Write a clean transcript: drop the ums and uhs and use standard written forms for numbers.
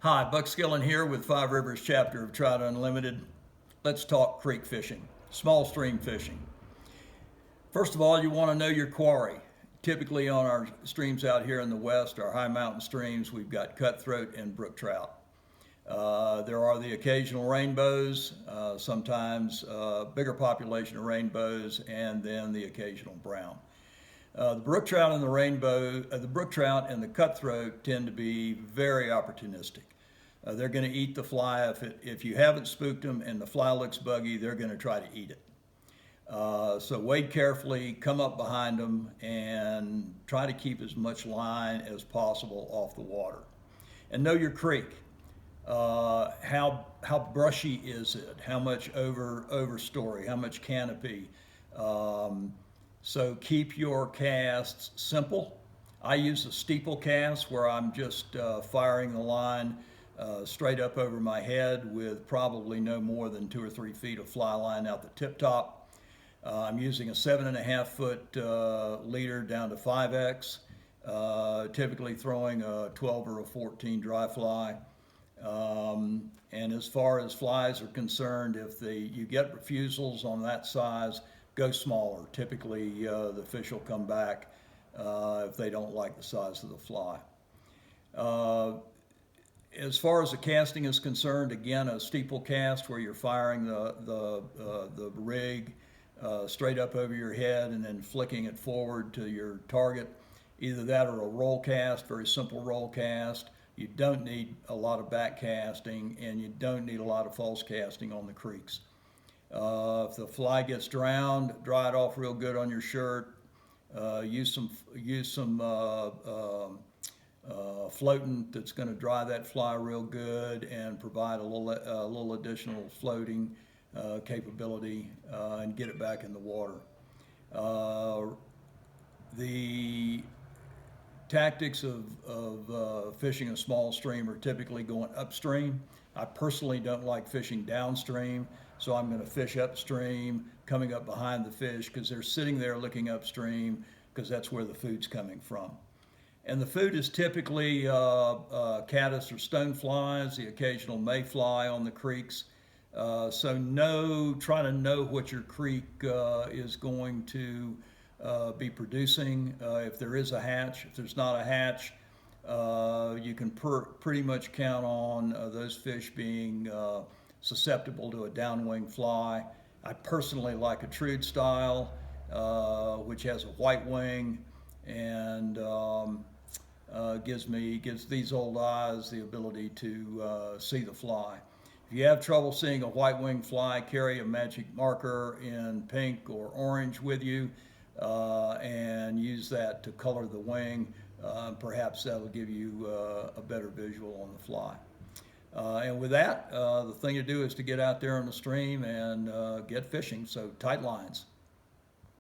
Hi, Buck Skillen here with Five Rivers chapter of Trout Unlimited. Let's talk creek fishing, small stream fishing. First of all, you want to know your quarry. Typically on our streams out here in the west, our high mountain streams, we've got cutthroat and brook trout. There are the occasional rainbows, sometimes bigger population of rainbows, and then the occasional brown. The brook trout and the brook trout and the cutthroat tend to be very opportunistic. They're going to eat the fly. If you haven't spooked them and the fly looks buggy, they're going to try to eat it. So wade carefully, come up behind them, and try to keep as much line as possible off the water. And know your creek. How brushy is it? How much overstory? How much canopy? So keep your casts simple. I use a steeple cast where I'm just firing the line straight up over my head with probably no more than 2 or 3 feet of fly line out the tip top. I'm using a 7.5 foot leader down to 5X, typically throwing a 12 or a 14 dry fly. And as far as flies are concerned, if you get refusals on that size, go smaller. Typically, the fish will come back if they don't like the size of the fly. As far as the casting is concerned, again, a steeple cast where you're firing the rig straight up over your head and then flicking it forward to your target. Either that or a roll cast, very simple roll cast. You don't need a lot of back casting, and you don't need a lot of false casting on the creeks. If the fly gets drowned, dry it off real good on your shirt. Use some floatant that's going to dry that fly real good and provide a little additional floating capability and get it back in the water. The tactics of fishing a small stream are typically going upstream. I personally don't like fishing downstream, so I'm going to fish upstream, coming up behind the fish because they're sitting there looking upstream because that's where the food's coming from. And the food is typically caddis or stoneflies, the occasional mayfly on the creeks. So try to know what your creek is going to be producing. If there is a hatch, if there's not a hatch, you can pretty much count on those fish being susceptible to a downwing fly. I personally like a Trude style, which has a white wing and gives these old eyes the ability to see the fly. If you have trouble seeing a white winged fly, carry a magic marker in pink or orange with you and use that to color the wing. Perhaps that'll give you a better visual on the fly. And with that, the thing to do is to get out there on the stream and get fishing, so tight lines.